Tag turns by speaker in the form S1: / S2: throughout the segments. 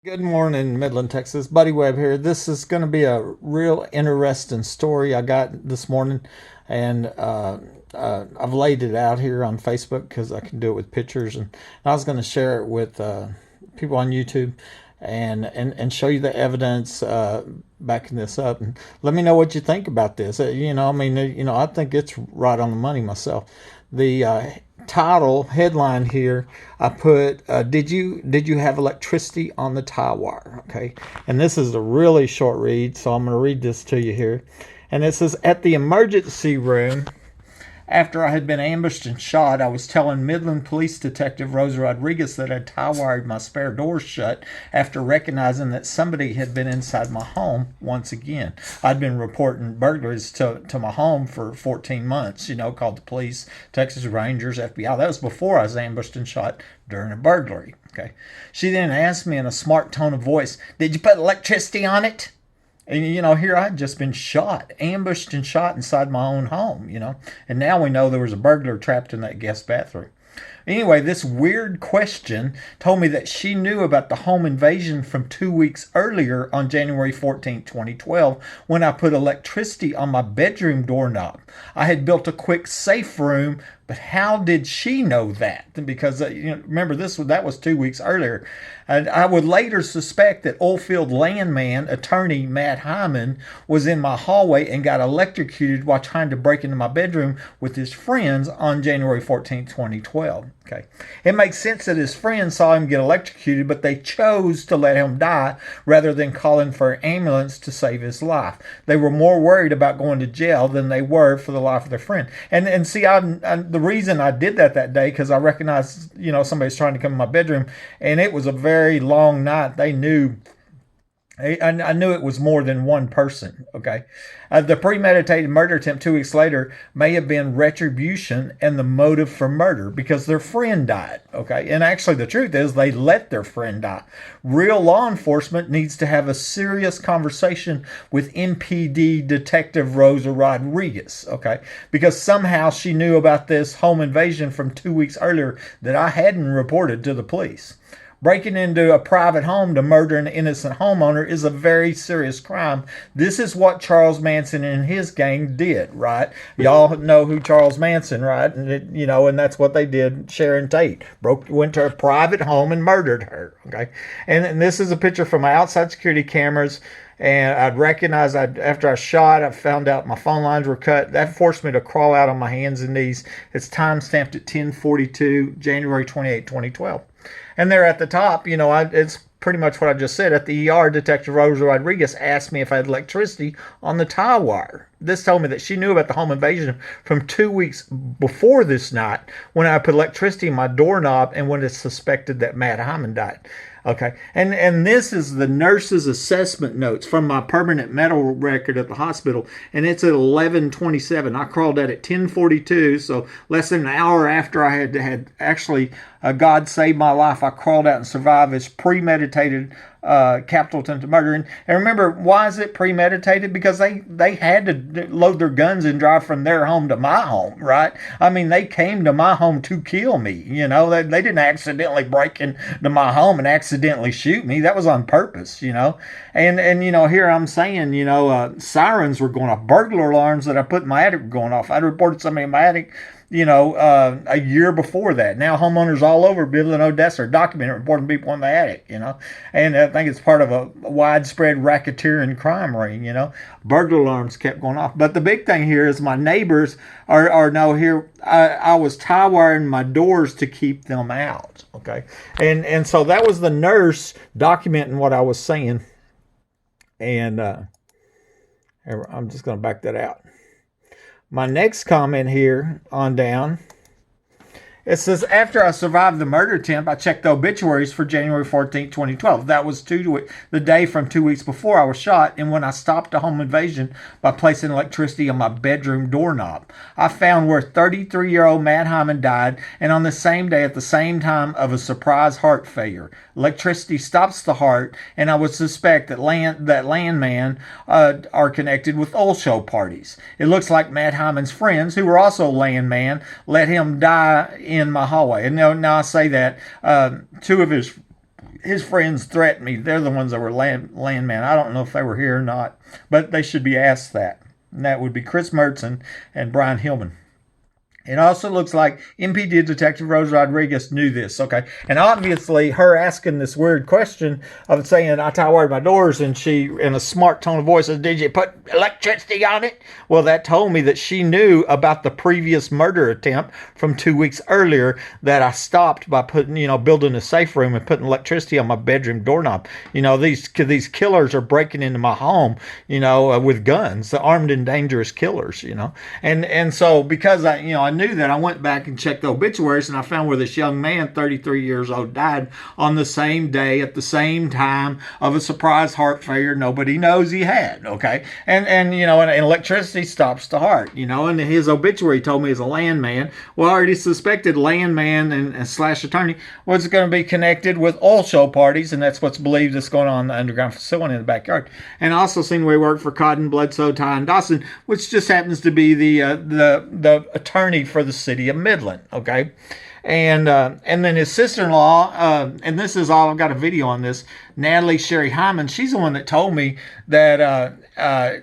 S1: Good morning, Midland, Texas. Buddy Webb here. This is going to be a real interesting story I got this morning, and I've laid it out here on Facebook because I can do it with pictures, and I was going to share it with people on YouTube and show you the evidence backing this up, and let me know what you think about this. I think it's right on the money myself. The title headline here I put did you have electricity on the tie wire? Okay, and this is a really short read, so I'm going to read this to you here. And it says, at the emergency room, after I had been ambushed and shot, I was telling Midland Police Detective Rosie Rodriguez that I'd tie-wired my spare doors shut after recognizing that somebody had been inside my home once again. I'd been reporting burglaries to my home for 14 months, called the police, Texas Rangers, FBI. That was before I was ambushed and shot during a burglary. Okay. She then asked me in a smart tone of voice, "Did you put electricity on it?" And, here I'd just been shot, ambushed and shot inside my own home, And now we know there was a burglar trapped in that guest bathroom. Anyway, this weird question told me that she knew about the home invasion from 2 weeks earlier on January 14th, 2012, when I put electricity on my bedroom doorknob. I had built a quick safe room, but how did she know that? Because remember, that was 2 weeks earlier. And I would later suspect that Oilfield Landman attorney Matt Hyman was in my hallway and got electrocuted while trying to break into my bedroom with his friends on January 14th, 2012. Okay. It makes sense that his friends saw him get electrocuted, but they chose to let him die rather than calling for an ambulance to save his life. They were more worried about going to jail than they were for the life of their friend. And see, the reason I did that day, because I recognized, somebody's trying to come in my bedroom, and it was a very long night. They knew. I knew it was more than one person, okay? The premeditated murder attempt 2 weeks later may have been retribution and the motive for murder because their friend died, okay? And actually, the truth is they let their friend die. Real law enforcement needs to have a serious conversation with MPD Detective Rosie Rodriguez, okay? Because somehow she knew about this home invasion from 2 weeks earlier that I hadn't reported to the police. Breaking into a private home to murder an innocent homeowner is a very serious crime. This is what Charles Manson and his gang did, right? Y'all know who Charles Manson, right? And that's what they did. Sharon Tate went to a private home and murdered her. Okay, and this is a picture from my outside security cameras. And I'd recognized after I shot, I found out my phone lines were cut. That forced me to crawl out on my hands and knees. It's time stamped at 10:42, January 2012. And there at the top, it's pretty much what I just said. At the ER, Detective Rosie Rodriguez asked me if I had electricity on the tie wire. This told me that she knew about the home invasion from 2 weeks before this night when I put electricity in my doorknob and when it's suspected that Matt Hyman died. Okay, and this is the nurse's assessment notes from my permanent medical record at the hospital, and it's at 11:27. I crawled out at 10:42, so less than an hour after I had actually God saved my life. I crawled out and survived this premeditated capital attempt murder. And remember, why is it premeditated? Because they had to load their guns and drive from their home to my home, right? I mean, they came to my home to kill me. They didn't accidentally break into my home and accidentally shoot me. That was on purpose, And here I'm saying, sirens were going off, burglar alarms that I put in my attic were going off. I'd reported somebody in my attic a year before that. Now homeowners all over Midland, Odessa are documenting reporting people in the attic, and I think it's part of a widespread racketeering crime ring, Burglar alarms kept going off. But the big thing here is my neighbors are no here. I was tie wiring my doors to keep them out, okay? And so that was the nurse documenting what I was saying. And I'm just going to back that out. My next comment here on down, it says, after I survived the murder attempt, I checked the obituaries for January 14th, 2012. That was the day from 2 weeks before I was shot, and when I stopped a home invasion by placing electricity on my bedroom doorknob. I found where 33-year-old Matt Hyman died, and on the same day at the same time of a surprise heart failure. Electricity stops the heart, and I would suspect that Landman are connected with oil show parties. It looks like Matt Hyman's friends, who were also Landman, let him die in my hallway. And now I say that two of his his friends threatened me. They're the ones that were landman. I don't know if they were here or not, but they should be asked that. And that would be Chris Mertzen and Brian Hillman. It also looks like MPD Detective Rosie Rodriguez knew this, okay? And obviously, her asking this weird question of saying, I tie wired my doors, and she, in a smart tone of voice, says, did you put electricity on it? Well, that told me that she knew about the previous murder attempt from 2 weeks earlier that I stopped by putting, building a safe room and putting electricity on my bedroom doorknob. These killers are breaking into my home, with guns, the armed and dangerous killers, And so because I knew that, I went back and checked the obituaries, and I found where this young man, 33 years old, died on the same day at the same time of a surprise heart failure nobody knows he had, okay? And electricity stops the heart, and his obituary told me he's a landman. Well, I already suspected landman and slash attorney was going to be connected with oil show parties, and that's what's believed that's going on in the underground facility in the backyard. And I also seen where he worked for Cotton, Bledsoe, Ty, and Dawson, which just happens to be the attorney for the city of Midland, okay? And then his sister-in-law, and this is all, I've got a video on this, Natalie Sherry Hyman, she's the one that told me that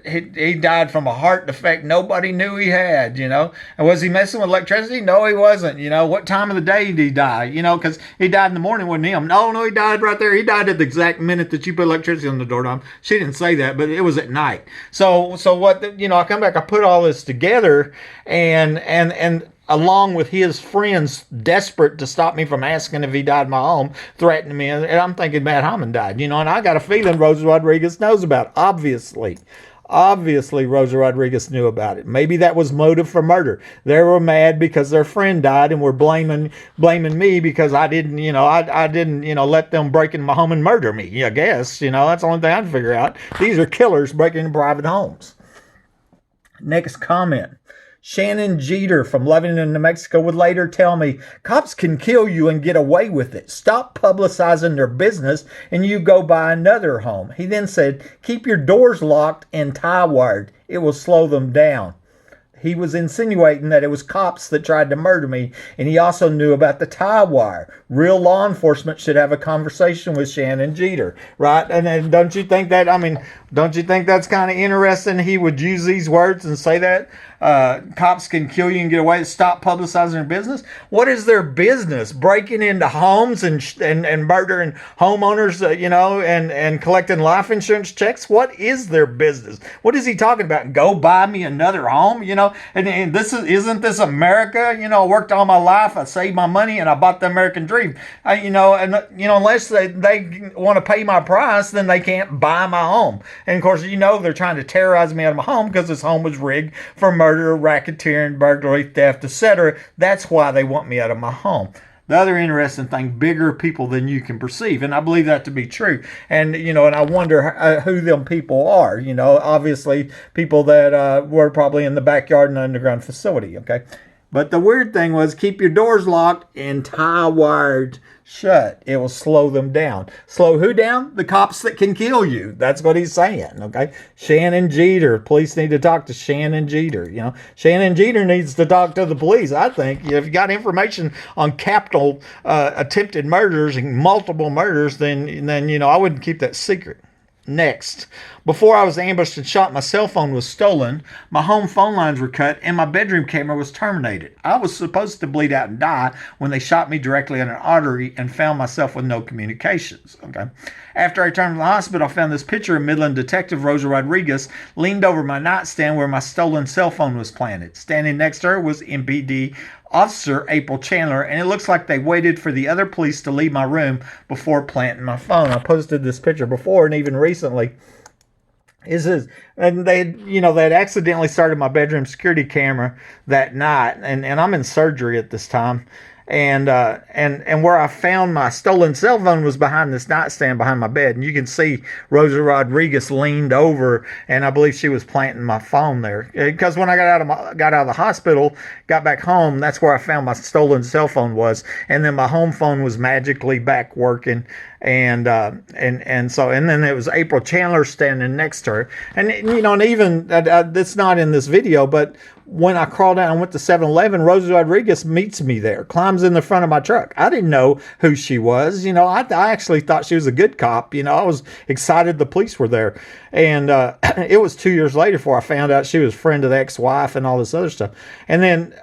S1: he died from a heart defect nobody knew he had, And was he messing with electricity? No, he wasn't. What time of the day did he die? Because he died in the morning, wasn't him? No, he died right there. He died at the exact minute that you put electricity on the doorknob. She didn't say that, but it was at night. So what, I come back, I put all this together, and along with his friends desperate to stop me from asking if he died in my home, threatening me, and I'm thinking Matt Hyman died, and I got a feeling Rosie Rodriguez knows about it. Obviously, Rosie Rodriguez knew about it. Maybe that was motive for murder. They were mad because their friend died and were blaming me because I didn't, I didn't, let them break into my home and murder me. I guess, that's the only thing I can figure out. These are killers breaking into private homes. Next comment. Shannon Jeter from Lebanon, New Mexico would later tell me, cops can kill you and get away with it. Stop publicizing their business and you go buy another home. He then said, keep your doors locked and tie wired. It will slow them down. He was insinuating that it was cops that tried to murder me, and he also knew about the tie wire. Real law enforcement should have a conversation with Shannon Jeter, right? And don't you think that's kind of interesting? He would use these words and say that cops can kill you and get away. Stop publicizing their business. What is their business? Breaking into homes and murdering homeowners, and collecting life insurance checks. What is their business? What is he talking about? Go buy me another home, And isn't this America? I worked all my life. I saved my money and I bought the American dream. Unless they want to pay my price, then they can't buy my home. And of course, they're trying to terrorize me out of my home because this home was rigged for murder, racketeering, burglary, theft, etc. That's why they want me out of my home. The other interesting thing, bigger people than you can perceive. And I believe that to be true. And, and I wonder who them people are. Obviously people that were probably in the backyard in the underground facility, okay? But the weird thing was, keep your doors locked and tie wired shut. It will slow them down. Slow who down? The cops that can kill you. That's what he's saying, okay? Shannon Jeter. Police need to talk to Shannon Jeter, Shannon Jeter needs to talk to the police, I think. If you got information on capital attempted murders and multiple murders, then I wouldn't keep that secret. Next, before I was ambushed and shot, my cell phone was stolen, my home phone lines were cut, and my bedroom camera was terminated. I was supposed to bleed out and die when they shot me directly in an artery and found myself with no communications. Okay. After I returned from the hospital, I found this picture of Midland Detective Rosie Rodriguez leaned over my nightstand where my stolen cell phone was planted. Standing next to her was MPD Officer April Chandler, and it looks like they waited for the other police to leave my room before planting my phone. I posted this picture before and even recently. And they had accidentally started my bedroom security camera that night, and I'm in surgery at this time. And where I found my stolen cell phone was behind this nightstand behind my bed, and you can see Rosie Rodriguez leaned over, and I believe she was planting my phone there. Because when I got out of the hospital, got back home, that's where I found my stolen cell phone was, and then my home phone was magically back working And then it was April Chandler standing next to her, and and even that's not in this video, but when I crawled out and went to 7-Eleven, Rosie Rodriguez meets me there, climbs in the front of my truck. I didn't know who she was. I actually thought she was a good cop. I was excited the police were there. And it was 2 years later before I found out she was a friend of the ex-wife and all this other stuff. And then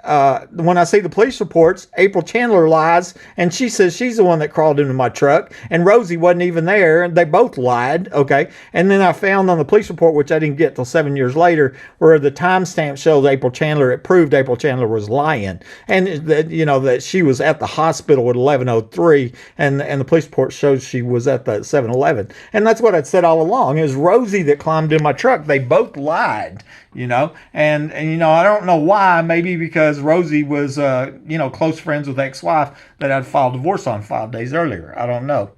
S1: when I see the police reports, April Chandler lies, and she says she's the one that crawled into my truck, and Rosie wasn't even there, and they both lied, okay? And then I found on the police report, which I didn't get till 7 years later, where the timestamp shows April Chandler, it proved April Chandler was lying, and that she was at the hospital at 11:03, and the police report shows she was at the 7-Eleven, and that's what I'd said all along. It was Rosie that climbed in my truck. They both lied, and I don't know why. Maybe because Rosie was close friends with ex-wife that I'd filed divorce on 5 days earlier. I don't know.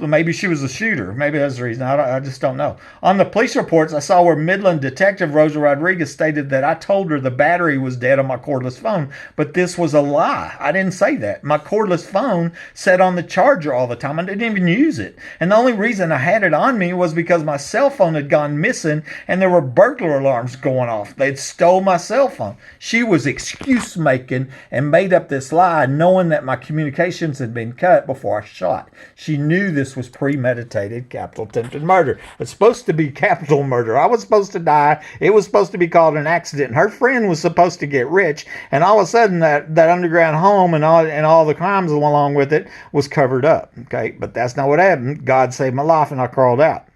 S1: Maybe she was a shooter. Maybe that's the reason. I just don't know. On the police reports, I saw where Midland detective Rosie Rodriguez stated that I told her the battery was dead on my cordless phone, but this was a lie. I didn't say that. My cordless phone sat on the charger all the time. I didn't even use it. And the only reason I had it on me was because my cell phone had gone missing and there were burglar alarms going off. They'd stole my cell phone. She was excuse making and made up this lie knowing that my communications had been cut before I shot. She knew this was premeditated capital attempted murder. It's supposed to be capital murder. I was supposed to die. It was supposed to be called an accident. Her friend was supposed to get rich, and all of a sudden that underground home and all the crimes along with it was covered up. Okay, but that's not what happened. God saved my life, and I crawled out.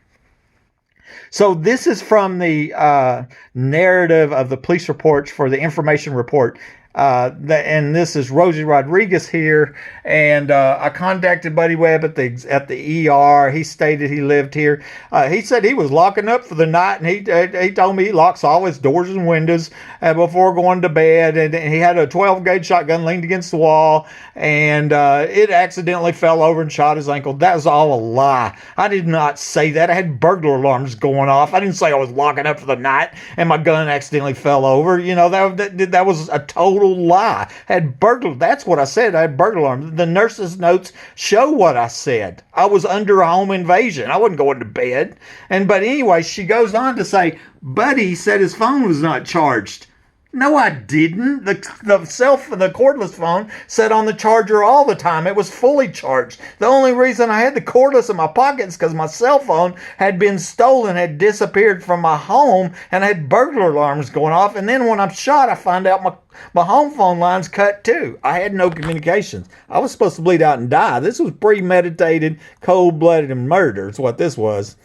S1: So this is from the narrative of the police reports for the information report. And this is Rosie Rodriguez here, and I contacted Buddy Webb at the ER. He stated he lived here. He said he was locking up for the night, and he told me he locks all his doors and windows before going to bed. And he had a 12-gauge shotgun leaned against the wall, and it accidentally fell over and shot his ankle. That was all a lie. I did not say that. I had burglar alarms going off. I didn't say I was locking up for the night and my gun accidentally fell over. That was a total lie. I had burglar. That's what I said. I had burglar alarms. The nurse's notes show what I said. I was under a home invasion. I wasn't going to bed. But anyway, she goes on to say, Buddy said his phone was not charged. No, I didn't. The cordless phone sat on the charger all the time. It was fully charged. The only reason I had the cordless in my pocket is because my cell phone had been stolen, had disappeared from my home, and I had burglar alarms going off. And then when I'm shot, I find out my home phone line's cut too. I had no communications. I was supposed to bleed out and die. This was premeditated, cold-blooded murder. Is what this was.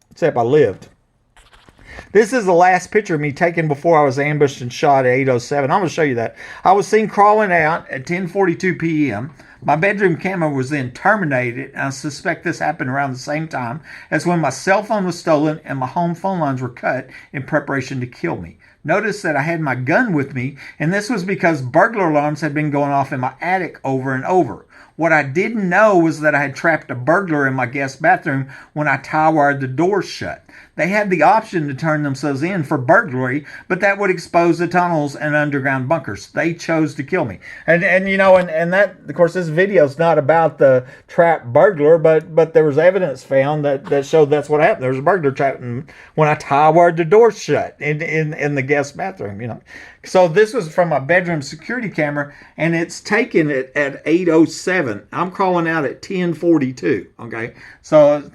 S1: Except I lived. This is the last picture of me taken before I was ambushed and shot at 8:07. I'm going to show you that. I was seen crawling out at 10:42 p.m. My bedroom camera was then terminated, and I suspect this happened around the same time as when my cell phone was stolen and my home phone lines were cut in preparation to kill me. Notice that I had my gun with me, and this was because burglar alarms had been going off in my attic over and over. What I didn't know was that I had trapped a burglar in my guest bathroom when I tie-wired the doors shut. They had the option to turn themselves in for burglary, but that would expose the tunnels and underground bunkers. They chose to kill me. And that, of course, this video is not about the trapped burglar, but there was evidence found that showed that's what happened. There was a burglar trapped when I tie-wired the doors shut in the guest bathroom, So this was from my bedroom security camera, and it's taken it at 8:07. I'm crawling out at 10:42. Okay, so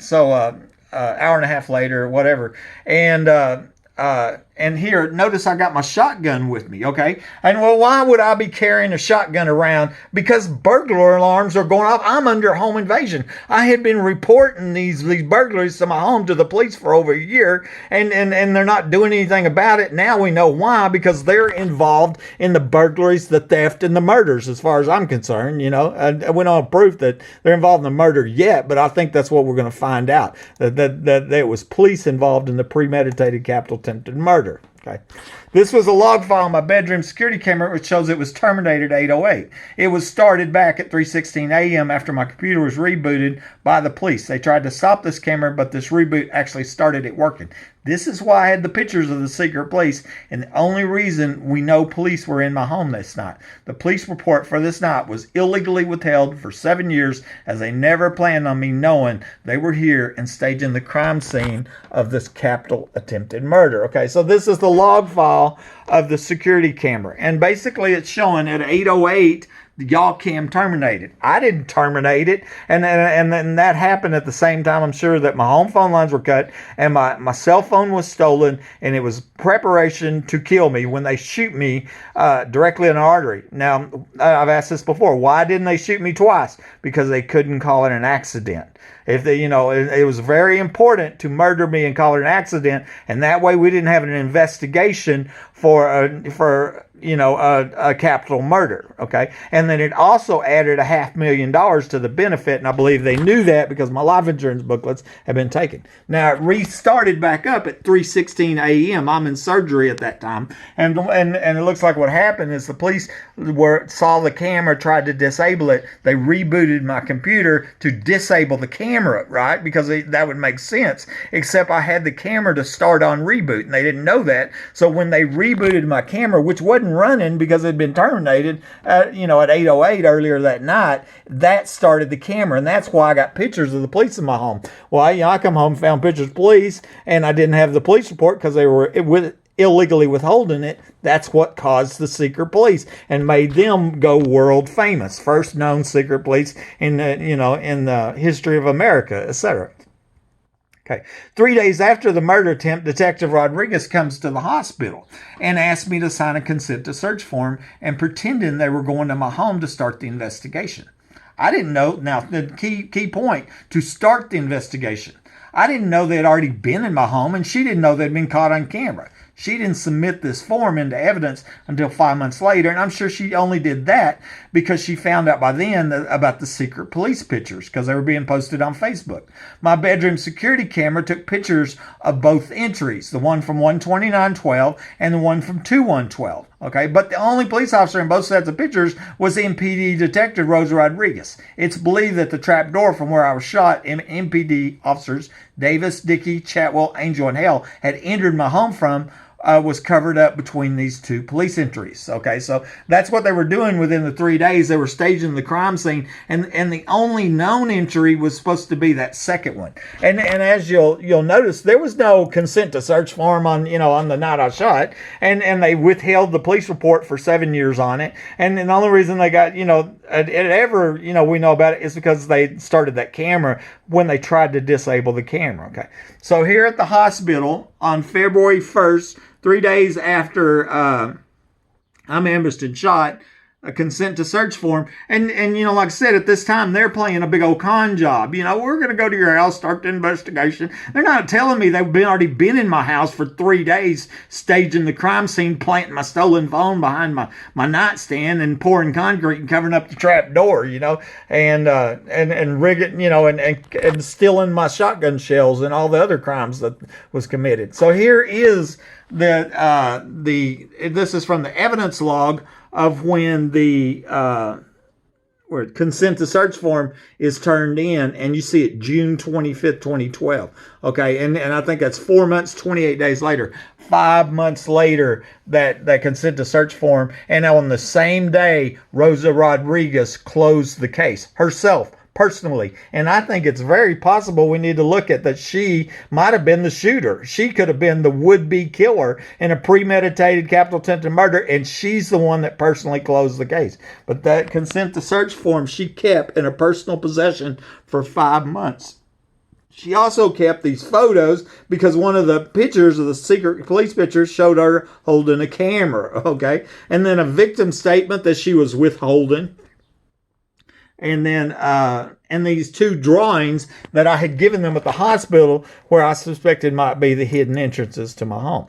S1: hour and a half later, whatever, and here, notice I got my shotgun with me, okay? And well, why would I be carrying a shotgun around? Because burglar alarms are going off. I'm under home invasion. I had been reporting these burglaries to my home to the police for over a year, and they're not doing anything about it. Now we know why, because they're involved in the burglaries, the theft, and the murders, as far as I'm concerned, And we don't have proof that they're involved in the murder yet, but I think that's what we're going to find out, that it was police involved in the premeditated capital attempted murder. Okay. This was a log file on my bedroom security camera, which shows it was terminated at 8:08. It was started back at 3:16 a.m. after my computer was rebooted by the police. They tried to stop this camera, but this reboot actually started it working. This is why I had the pictures of the secret police, and the only reason we know police were in my home this night. The police report for this night was illegally withheld for 7 years, as they never planned on me knowing they were here and staging the crime scene of this capital attempted murder. Okay, so this is the log file of the security camera, and basically it's showing at 8:08 the yaw cam terminated. I didn't terminate it, and then that happened at the same time. I'm sure that my home phone lines were cut and my cell phone was stolen, and it was preparation to kill me when they shoot me directly in the artery. Now, I've asked this before. Why didn't they shoot me twice? Because they couldn't call it an accident. If they, it was very important to murder me and call it an accident, and that way we didn't have an investigation for a capital murder. Okay, and then it also added $500,000 to the benefit, and I believe they knew that because my life insurance booklets had been taken. Now it restarted back up at 3:16 a.m. I'm in surgery at that time, and it looks like what happened is the police saw the camera, tried to disable it. They rebooted my computer to disable the camera, right? Because that would make sense. Except I had the camera to start on reboot, and they didn't know that. So when they rebooted my camera, which wasn't running because it had been terminated, at 8:08 earlier that night, that started the camera, and that's why I got pictures of the police in my home. Well, I come home, found pictures of police, and I didn't have the police report because they were illegally withholding it. That's what caused the secret police and made them go world famous, first known secret police in the history of America, etc. Okay. 3 days after the murder attempt, Detective Rodriguez comes to the hospital and asks me to sign a consent to search form, and pretending they were going to my home to start the investigation. I didn't know. Now, the key point, to start the investigation. I didn't know they had already been in my home, and she didn't know they'd been caught on camera. She didn't submit this form into evidence until 5 months later, and I'm sure she only did that because she found out by then about the secret police pictures because they were being posted on Facebook. My bedroom security camera took pictures of both entries, the one from 12912 and the one from 2112. Okay, but the only police officer in both sets of pictures was MPD Detective Rosie Rodriguez. It's believed that the trap door from where I was shot, MPD officers Davis, Dickey, Chatwell, Angel, and Hale had entered my home from, was covered up between these two police entries. Okay, so that's what they were doing within the 3 days. They were staging the crime scene, and the only known entry was supposed to be that second one. And as you'll notice, there was no consent to search form on the night I shot, and they withheld the police report for 7 years on it. And the only reason they got we know about it is because they started that camera when they tried to disable the camera. Okay, so here at the hospital on February 1st, 3 days after I'm ambushed and shot, a consent to search form. And like I said, at this time, they're playing a big old con job. We're going to go to your house, start the investigation. They're not telling me they've already been in my house for 3 days, staging the crime scene, planting my stolen phone behind my nightstand and pouring concrete and covering up the trap door, and rigging, and stealing my shotgun shells and all the other crimes that was committed. So here is this is from the evidence log of when the consent to search form is turned in, and you see it June 25th, 2012. Okay, and I think that's 4 months, 28 days later. 5 months later, that consent to search form, and on the same day, Rosie Rodriguez closed the case herself, personally. And I think it's very possible we need to look at that she might have been the shooter. She could have been the would-be killer in a premeditated capital attempted murder, and she's the one that personally closed the case. But that consent to search form she kept in her personal possession for 5 months. She also kept these photos because one of the pictures of the secret police pictures showed her holding a camera, okay? And then a victim statement that she was withholding. And then and these two drawings that I had given them at the hospital where I suspected might be the hidden entrances to my home.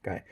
S1: Okay.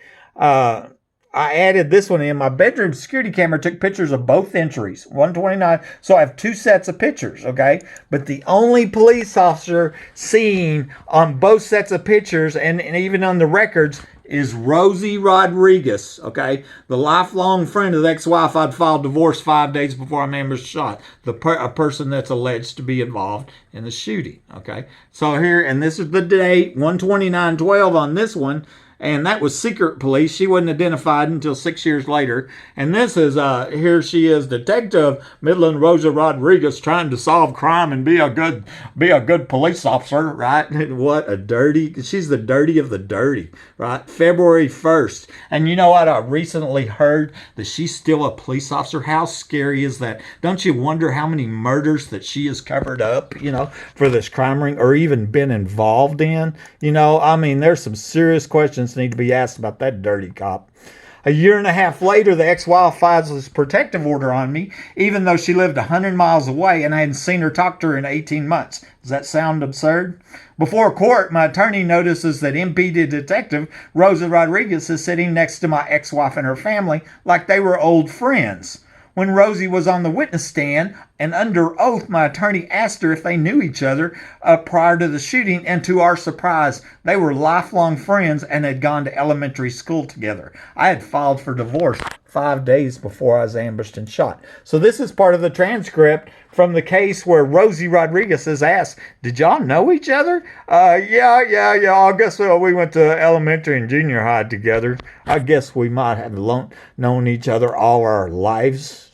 S1: I added this one in. My bedroom security camera took pictures of both entries, 129. So I have two sets of pictures, okay? But the only police officer seen on both sets of pictures and even on the records is Rosie Rodriguez, okay? The lifelong friend of the ex-wife I'd filed divorce 5 days before I'm ambushed shot. A person that's alleged to be involved in the shooting, okay? So here, and this is the date, 129/12 on this one. And that was secret police. She wasn't identified until 6 years later. And this is, here she is, Detective Midland Rosa Rodriguez, trying to solve crime and be a good police officer, right? What a dirty, she's the dirty of the dirty, right? February 1st. And you know what? I recently heard that she's still a police officer. How scary is that? Don't you wonder how many murders that she has covered up, for this crime ring, or even been involved in? I mean, there's some serious questions need to be asked about that dirty cop. A year and a half later, the ex-wife files this protective order on me, even though she lived 100 miles away and I hadn't seen her talk to her in 18 months. Does that sound absurd? Before court, my attorney notices that impeded detective Rosa Rodriguez is sitting next to my ex-wife and her family like they were old friends. When Rosie was on the witness stand and under oath, my attorney asked her if they knew each other prior to the shooting, and to our surprise, they were lifelong friends and had gone to elementary school together. I had filed for divorce 5 days before I was ambushed and shot. So this is part of the transcript from the case where Rosie Rodriguez is asked, did y'all know each other? Yeah. I guess we went to elementary and junior high together. I guess we might have known each other all our lives.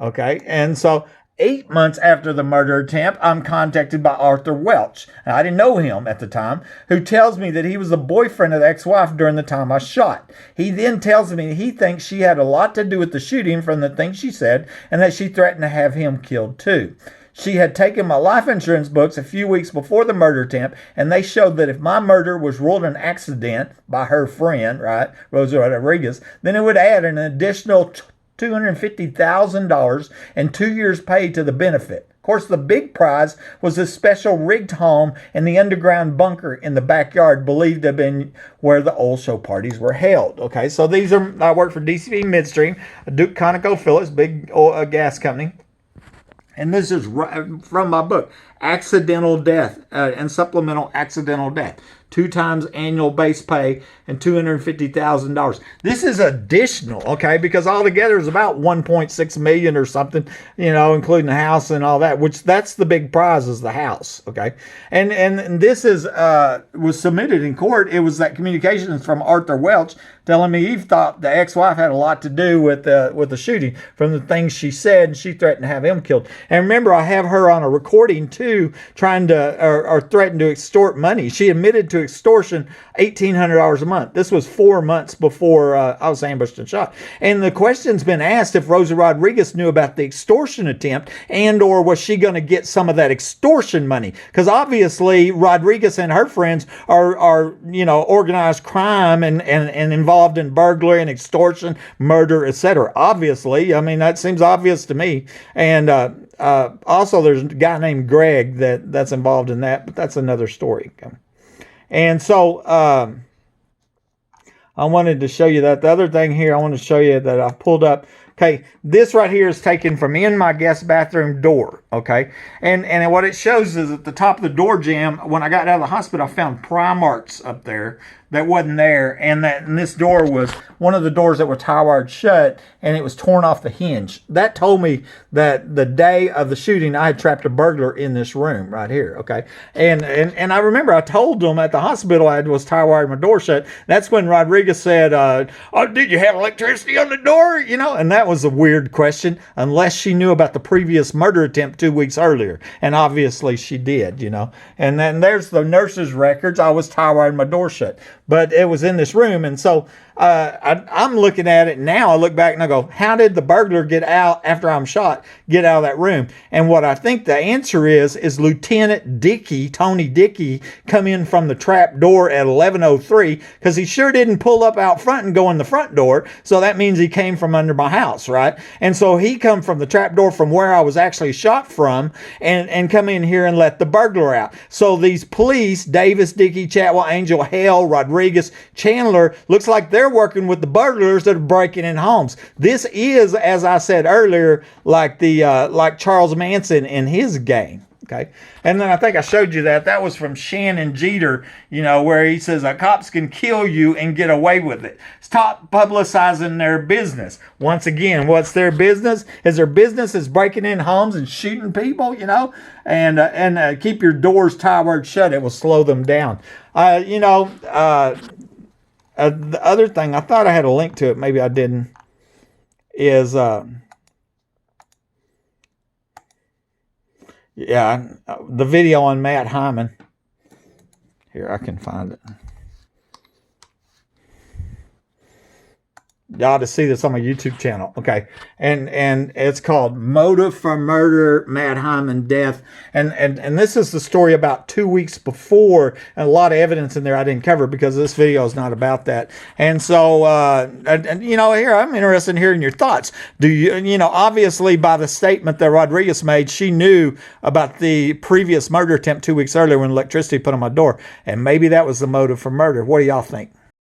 S1: Okay, and so 8 months after the murder attempt, I'm contacted by Arthur Welch. And I didn't know him at the time, who tells me that he was the boyfriend of the ex-wife during the time I shot. He then tells me he thinks she had a lot to do with the shooting from the things she said, and that she threatened to have him killed too. She had taken my life insurance books a few weeks before the murder attempt, and they showed that if my murder was ruled an accident by her friend, right, Rosa Rodriguez, then it would add an additional $250,000 and 2 years pay to the benefit. Of course, the big prize was a special rigged home and the underground bunker in the backyard, believed to have been where the oil show parties were held. Okay, so I work for DCV Midstream, Duke ConocoPhillips, big oil, gas company. And this is from my book, Accidental Death and Supplemental Accidental Death. 2 times annual base pay and $250,000. This is additional, okay, because altogether is about $1.6 million or something, including the house and all that, which that's the big prize, is the house, okay. And this was submitted in court. It was that communications from Arthur Welch telling me he thought the ex-wife had a lot to do with the shooting from the things she said, and she threatened to have him killed. And remember, I have her on a recording too, trying to or threatened to extort money. She admitted to extortion $1,800 a month. This was 4 months before I was ambushed and shot. And the question's been asked if Rosa Rodriguez knew about the extortion attempt, and or was she going to get some of that extortion money? Because obviously Rodriguez and her friends are organized crime and involved in burglary and extortion, murder, etc. Obviously, I mean, that seems obvious to me. And also there's a guy named Greg that's involved in that, but that's another story. And so I wanted to show you that. The other thing here I want to show you that I pulled up. Okay, this right here is taken from in my guest bathroom door, okay? And what it shows is at the top of the door jamb, when I got out of the hospital, I found pry marks up there that wasn't there. And this door was one of the doors that were tie wired shut, and it was torn off the hinge. That told me that the day of the shooting, I had trapped a burglar in this room right here, okay? And I remember I told them at the hospital I was tie wired my door shut. That's when Rodriguez said, oh, did you have electricity on the door? And that was a weird question, unless she knew about the previous murder attempt 2 weeks earlier. And obviously she did, And then there's the nurse's records. I was tie wired my door shut, but it was in this room. And so I'm looking at it now. I look back and I go, how did the burglar get out after I'm shot, get out of that room? And what I think the answer is Lieutenant Dickey, Tony Dickey, come in from the trap door at 11:03, because he sure didn't pull up out front and go in the front door. So that means he came from under my house, right? And so he come from the trap door from where I was actually shot from and come in here and let the burglar out. So these police, Davis, Dickey, Chatwell, Angel, Hale, Rodriguez, Chandler, looks like they're they're working with the burglars that are breaking in homes. This is, as I said earlier, like like Charles Manson in his gang. Okay. And then I think I showed you that. That was from Shannon Jeter, where he says cops can kill you and get away with it. Stop publicizing their business. Once again, what's their business? Their business is breaking in homes and shooting people, and keep your doors tie-word shut. It will slow them down. The other thing, I thought I had a link to it. Maybe I didn't. Is the video on Matt Hyman. Here, I can find it. You ought to see this on my YouTube channel. Okay. And it's called Motive for Murder, Matt Hyman Death. And this is the story about 2 weeks before, and a lot of evidence in there I didn't cover because this video is not about that. And so, here, I'm interested in hearing your thoughts. Do you, obviously by the statement that Rodriguez made, she knew about the previous murder attempt 2 weeks earlier when electricity put on my door. And maybe that was the motive for murder. What do y'all think?